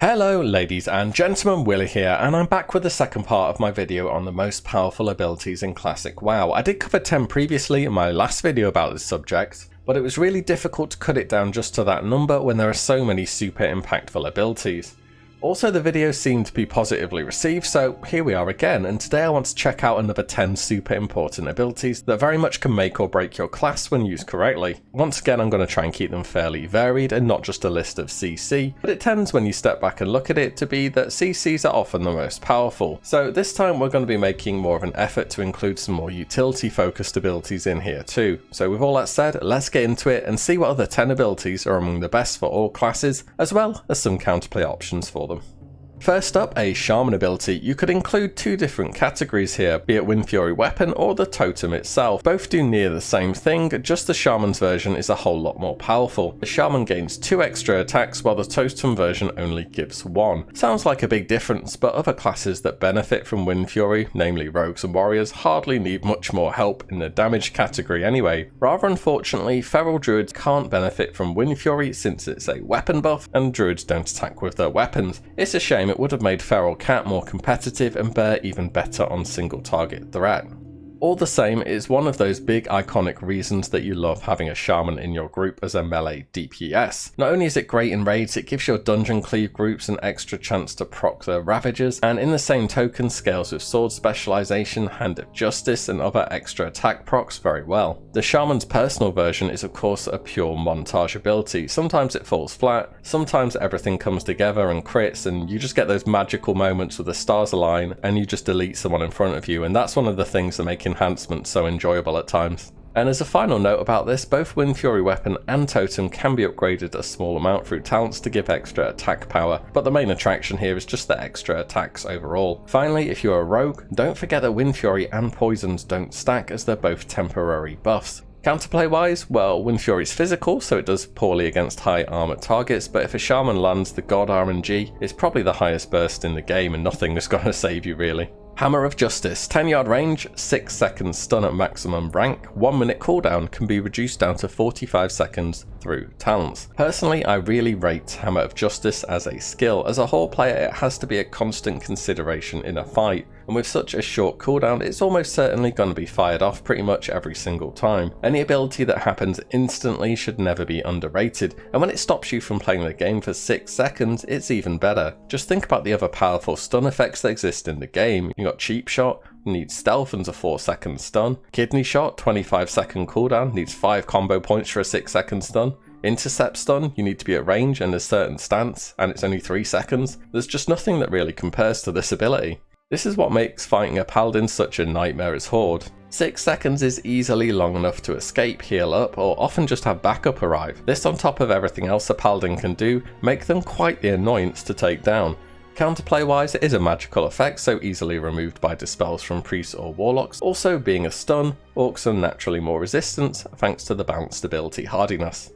Hello ladies and gentlemen, Willie here, and I'm back with the second part of my video on the most powerful abilities in Classic WoW. I did cover 10 previously in my last video about this subject, but it was really difficult to cut it down just to that number when there are so many super impactful abilities. Also, the video seemed to be positively received, so here we are again, and today I want to check out another 10 super important abilities that very much can make or break your class when used correctly. Once again, I'm going to try and keep them fairly varied and not just a list of CC, but it tends when you step back and look at it to be that CCs are often the most powerful. So this time we're going to be making more of an effort to include some more utility focused abilities in here too. So with all that said, let's get into it and see what other 10 abilities are among the best for all classes, as well as some counterplay options for them. First up, a Shaman ability. You could include two different categories here, be it WINFURY weapon or the Totem itself. Both do near the same thing, just the Shaman's version is a whole lot more powerful. The Shaman gains 2 extra attacks while the Totem version only gives 1. Sounds like a big difference, but other classes that benefit from WINFURY, namely rogues and warriors, hardly need much more help in the damage category anyway. Rather unfortunately, feral druids can't benefit from WINFURY since it's a weapon buff and druids don't attack with their weapons. It's a shame. It would have made Feral Cat more competitive and bear even better on single target threat. All the same, it is one of those big iconic reasons that you love having a Shaman in your group as a melee DPS. Not only is it great in raids, it gives your dungeon cleave groups an extra chance to proc their Ravagers, and in the same token scales with sword specialization, Hand of Justice and other extra attack procs very well. The Shaman's personal version is of course a pure montage ability. Sometimes it falls flat, sometimes everything comes together and crits and you just get those magical moments where the stars align and you just delete someone in front of you, and that's one of the things that make enhancements so enjoyable at times. And as a final note about this, both WINFURY weapon and Totem can be upgraded a small amount through talents to give extra attack power, but the main attraction here is just the extra attacks overall. Finally, if you're a rogue, don't forget that WINFURY and poisons don't stack as they're both temporary buffs. Counterplay wise, well, WINFURY is physical, so it does poorly against high armor targets, but if a Shaman lands the God RNG, it's probably the highest burst in the game and nothing is going to save you really. Hammer of Justice, 10 yard range, 6 seconds stun at maximum rank, 1 minute cooldown can be reduced down to 45 seconds through talents. Personally, I really rate Hammer of Justice as a skill. As a whole player, it has to be a constant consideration in a fight, and with such a short cooldown, it's almost certainly going to be fired off pretty much every single time. Any ability that happens instantly should never be underrated, and when it stops you from playing the game for 6 seconds, it's even better. Just think about the other powerful stun effects that exist in the game. You got Cheap Shot, needs stealth and a 4-second stun. Kidney Shot, 25-second cooldown, needs 5 combo points for a 6-second stun. Intercept Stun, you need to be at range and a certain stance, and it's only 3 seconds. There's just nothing that really compares to this ability. This is what makes fighting a paladin such a nightmare as Horde. 6 seconds is easily long enough to escape, heal up, or often just have backup arrive. This on top of everything else a paladin can do, make them quite the annoyance to take down. Counterplay wise, it is a magical effect, so easily removed by dispels from priests or warlocks. Also being a stun, orcs are naturally more resistant thanks to the balanced ability hardiness.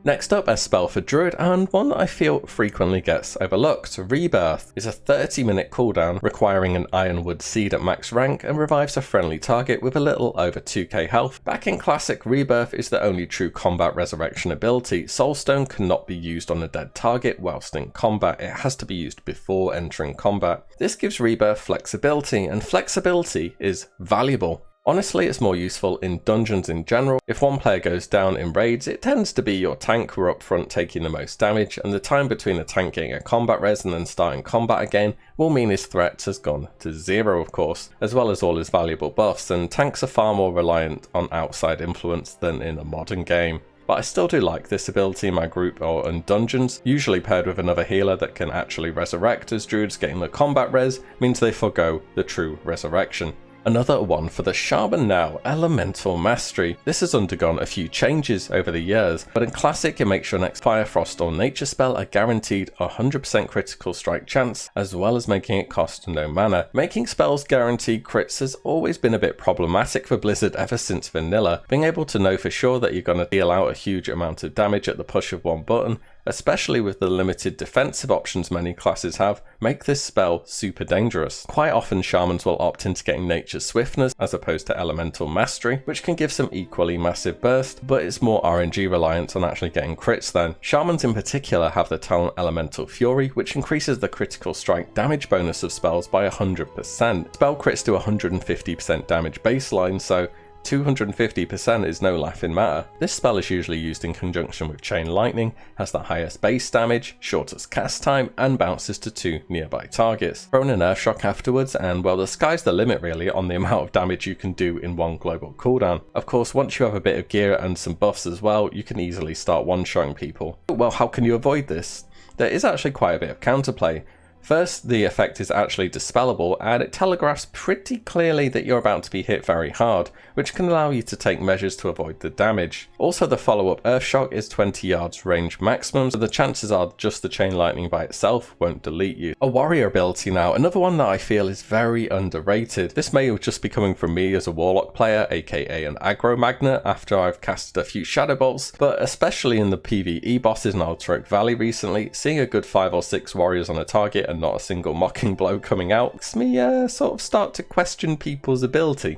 Next up, a spell for Druid, and one that I feel frequently gets overlooked. Rebirth is a 30-minute cooldown requiring an Ironwood Seed at max rank and revives a friendly target with a little over 2k health. Back in Classic, Rebirth is the only true combat resurrection ability. Soulstone cannot be used on a dead target whilst in combat, it has to be used before entering combat. This gives Rebirth flexibility, and flexibility is valuable. Honestly, it's more useful in dungeons in general. If one player goes down in raids, it tends to be your tank who are up front taking the most damage, and the time between a tank getting a combat res and then starting combat again will mean his threat has gone to 0 of course, as well as all his valuable buffs, and tanks are far more reliant on outside influence than in a modern game. But I still do like this ability in my group or in dungeons, usually paired with another healer that can actually resurrect, as druids getting the combat res means they forgo the true resurrection. Another one for the Shaman now, Elemental Mastery. This has undergone a few changes over the years, but in Classic it makes your next Fire, Frost or Nature spell a guaranteed 100% critical strike chance, as well as making it cost no mana. Making spells guaranteed crits has always been a bit problematic for Blizzard ever since vanilla. Being able to know for sure that you're going to deal out a huge amount of damage at the push of one button especially with the limited defensive options many classes have, make this spell super dangerous. Quite often shamans will opt into getting nature's swiftness as opposed to elemental mastery, which can give some equally massive burst, but it's more RNG reliant on actually getting crits then. Shamans in particular have the talent elemental fury, which increases the critical strike damage bonus of spells by 100%. Spell crits do 150% damage baseline, so 250% is no laughing matter. This spell is usually used in conjunction with Chain Lightning, has the highest base damage, shortest cast time, and bounces to 2 nearby targets. Throw in an Earthshock afterwards and well, the sky's the limit really on the amount of damage you can do in one global cooldown. Of course, once you have a bit of gear and some buffs as well, you can easily start one-shotting people. Well, how can you avoid this? There is actually quite a bit of counterplay. First, the effect is actually dispellable and it telegraphs pretty clearly that you're about to be hit very hard, which can allow you to take measures to avoid the damage. Also, the follow-up Earthshock is 20 yards range maximum, so the chances are just the Chain Lightning by itself won't delete you. A warrior ability now, another one that I feel is very underrated. This may just be coming from me as a Warlock player, aka an aggro magnet, after I've casted a few Shadow Bolts, but especially in the PvE bosses in Alterac Valley recently, seeing a good 5 or 6 warriors on a target and not a single mocking blow coming out makes me sort of start to question people's ability.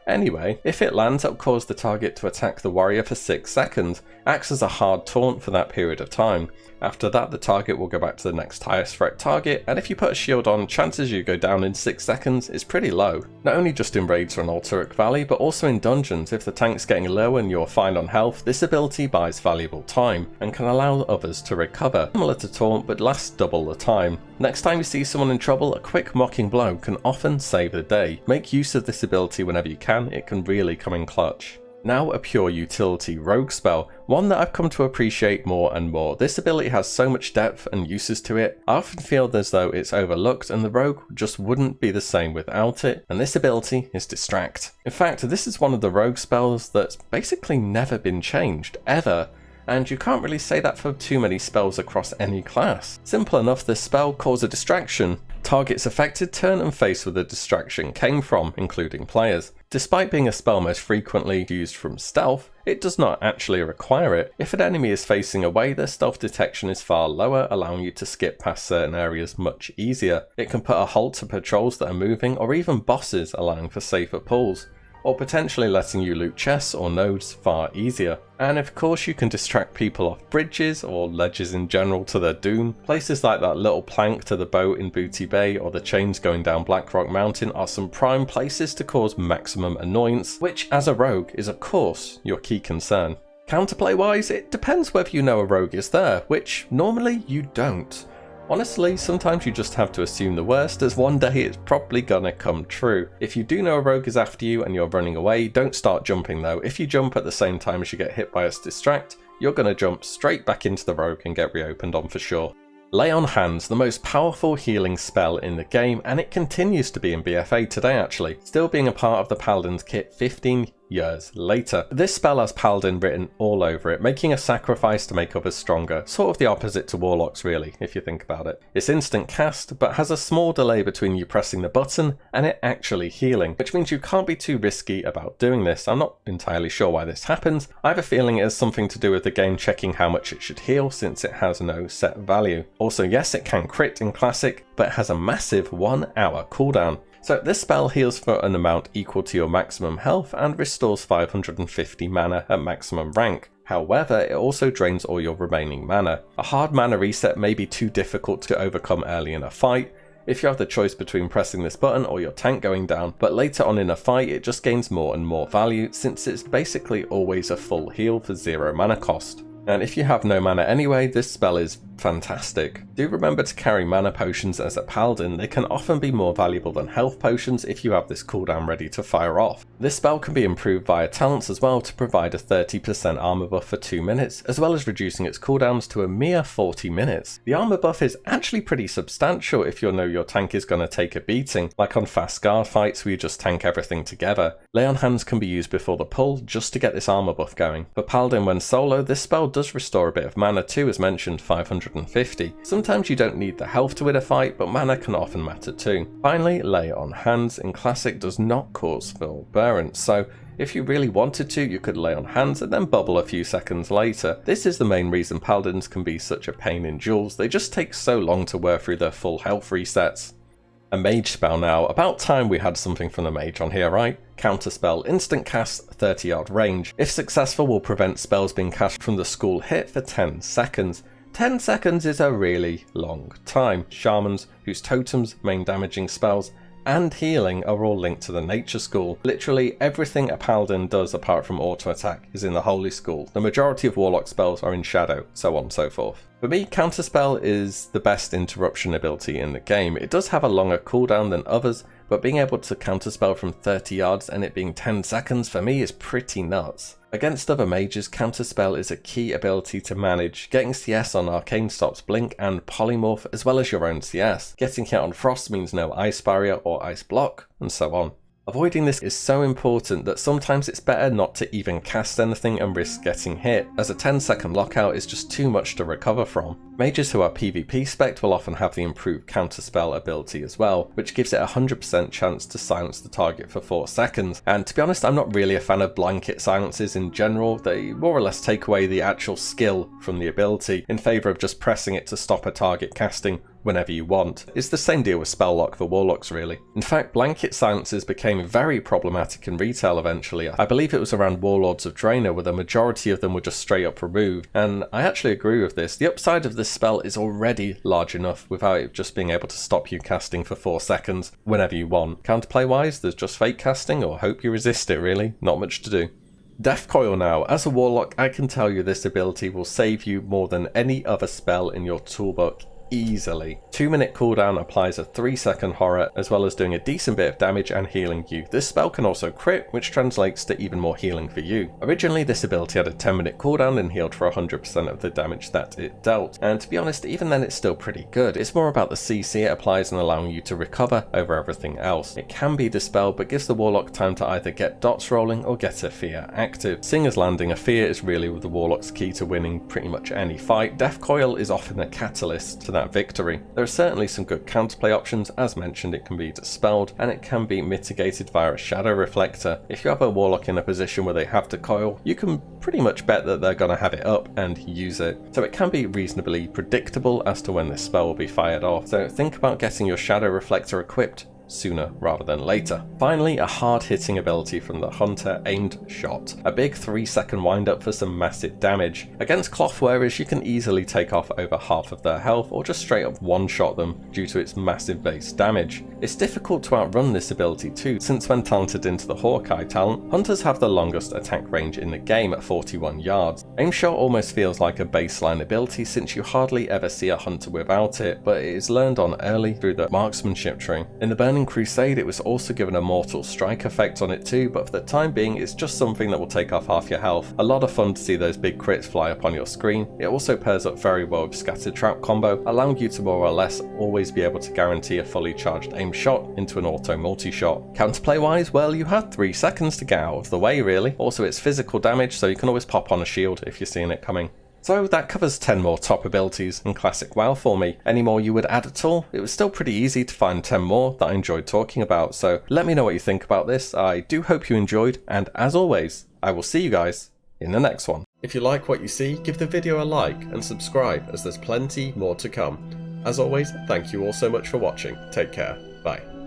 Anyway, if it lands, it'll cause the target to attack the warrior for 6 seconds, acts as a hard taunt for that period of time. After that, the target will go back to the next highest threat target, and if you put a shield on, chances you go down in 6 seconds is pretty low. Not only just in raids or in Alterac Valley, but also in dungeons. If the tank's getting low and you're fine on health, this ability buys valuable time, and can allow others to recover. Similar to taunt, but lasts double the time. Next time you see someone in trouble, a quick mocking blow can often save the day. Make use of this ability whenever you can, it can really come in clutch. Now a pure utility rogue spell, one that I've come to appreciate more and more. This ability has so much depth and uses to it. I often feel as though it's overlooked and the rogue just wouldn't be the same without it, and this ability is Distract. In fact, this is one of the rogue spells that's basically never been changed, ever. And you can't really say that for too many spells across any class. Simple enough, this spell calls a distraction. Targets affected turn and face where the distraction came from, including players. Despite being a spell most frequently used from stealth, it does not actually require it. If an enemy is facing away, their stealth detection is far lower, allowing you to skip past certain areas much easier. It can put a halt to patrols that are moving, or even bosses, allowing for safer pulls, or potentially letting you loot chests or nodes far easier. And of course you can distract people off bridges or ledges in general to their doom. Places like that little plank to the boat in Booty Bay or the chains going down Blackrock Mountain are some prime places to cause maximum annoyance, which as a rogue is of course your key concern. Counterplay wise, it depends whether you know a rogue is there, which normally you don't. Honestly, sometimes you just have to assume the worst, as one day it's probably gonna come true. If you do know a rogue is after you and you're running away, don't start jumping though. If you jump at the same time as you get hit by a distract, you're gonna jump straight back into the rogue and get reopened on for sure. Lay on Hands, the most powerful healing spell in the game, and it continues to be in BFA today actually, still being a part of the Paladin's kit 15 years later. This spell has Paladin written all over it, making a sacrifice to make others stronger, sort of the opposite to Warlocks really, if you think about it. It's instant cast, but has a small delay between you pressing the button and it actually healing, which means you can't be too risky about doing this. I'm not entirely sure why this happens. I have a feeling it has something to do with the game checking how much it should heal since it has no set value. Also yes, it can crit in Classic, but it has a massive 1 hour cooldown. So this spell heals for an amount equal to your maximum health and restores 550 mana at maximum rank. However, it also drains all your remaining mana. A hard mana reset may be too difficult to overcome early in a fight, if you have the choice between pressing this button or your tank going down, but later on in a fight it just gains more and more value since it's basically always a full heal for 0 mana cost. And if you have no mana anyway, this spell is fantastic. Do remember to carry mana potions as a paladin. They can often be more valuable than health potions if you have this cooldown ready to fire off. This spell can be improved via talents as well to provide a 30% armor buff for 2 minutes, as well as reducing its cooldowns to a mere 40 minutes. The armor buff is actually pretty substantial if you know your tank is going to take a beating, like on fast guard fights where you just tank everything together. Lay on Hands can be used before the pull just to get this armor buff going. For paladin when solo, this spell does restore a bit of mana too, as mentioned, 550. Sometimes you don't need the health to win a fight, but mana can often matter too. Finally, Lay on Hands in Classic does not cause full burn, so If you really wanted to, you could lay on hands and then bubble a few seconds later. This is the main reason paladins can be such a pain in duels, they just take so long to work through their full health resets. A mage spell now, about time we had something from the mage on here, right? Counterspell, instant cast, 30 yard range. If successful, will prevent spells being cast from the school hit for 10 seconds. 10 seconds is a really long time. Shamans, whose totems, main damaging spells, and healing are all linked to the nature school. Literally everything a paladin does apart from auto attack is in the holy school. The majority of warlock spells are in shadow, so on and so forth. For me, Counterspell is the best interruption ability in the game. It does have a longer cooldown than others, but being able to counterspell from 30 yards and it being 10 seconds for me is pretty nuts. Against other mages, Counterspell is a key ability to manage, getting CS on Arcane stops Blink and Polymorph as well as your own CS. Getting hit on Frost means no Ice Barrier or Ice Block, and so on. Avoiding this is so important that sometimes it's better not to even cast anything and risk getting hit, as a 10-second lockout is just too much to recover from. Mages who are PvP spec'd will often have the improved counterspell ability as well, which gives it a 100% chance to silence the target for 4 seconds. And to be honest, I'm not really a fan of blanket silences in general. They more or less take away the actual skill from the ability in favour of just pressing it to stop a target casting whenever you want. It's the same deal with spell lock for warlocks really. In fact, blanket silences became very problematic in retail eventually. I believe it was around Warlords of Draenor where the majority of them were just straight up removed, and I actually agree with this. The upside of this spell is already large enough without it just being able to stop you casting for 4 seconds whenever you want. Counterplay wise, there's just fake casting or hope you resist it really, not much to do. Death Coil now. As a warlock, I can tell you this ability will save you more than any other spell in your toolbook easily. 2-minute cooldown applies a 3-second horror as well as doing a decent bit of damage and healing you. This spell can also crit, which translates to even more healing for you. Originally this ability had a 10-minute cooldown and healed for 100% of the damage that it dealt, and to be honest, even then it's still pretty good. It's more about the CC it applies and allowing you to recover over everything else. It can be dispelled but gives the warlock time to either get dots rolling or get a fear active. Seeing as landing a fear is really the warlock's key to winning pretty much any fight, Death Coil is often a catalyst to that victory. There are certainly some good counterplay options. As mentioned, it can be dispelled and it can be mitigated via a shadow reflector. If you have a warlock in a position where they have to coil, you can pretty much bet that they're going to have it up and use it. So it can be reasonably predictable as to when this spell will be fired off. So think about getting your shadow reflector equipped sooner rather than later. Finally, a hard-hitting ability from the Hunter, Aimed Shot. A big 3-second wind-up for some massive damage. Against cloth wearers, you can easily take off over half of their health or just straight up one-shot them due to its massive base damage. It's difficult to outrun this ability too, since when talented into the Hawkeye talent, Hunters have the longest attack range in the game at 41 yards. Aim Shot almost feels like a baseline ability since you hardly ever see a Hunter without it, but it is learned on early through the marksmanship tree. In the Burning Crusade, it was also given a Mortal Strike effect on it too, but for the time being it's just something that will take off half your health. A lot of fun to see those big crits fly up on your screen. It also pairs up very well with Scattered Trap combo, allowing you to more or less always be able to guarantee a fully charged aim shot into an auto multi-shot. Counterplay wise, well, you had 3 seconds to get out of the way really. Also it's physical damage, so you can always pop on a shield if you're seeing it coming. So that covers 10 more top abilities in Classic WoW for me. Any more you would add at all? It was still pretty easy to find 10 more that I enjoyed talking about, so let me know what you think about this. I do hope you enjoyed, and as always, I will see you guys in the next one. If you like what you see, give the video a like and subscribe as there's plenty more to come. As always, thank you all so much for watching. Take care. Bye.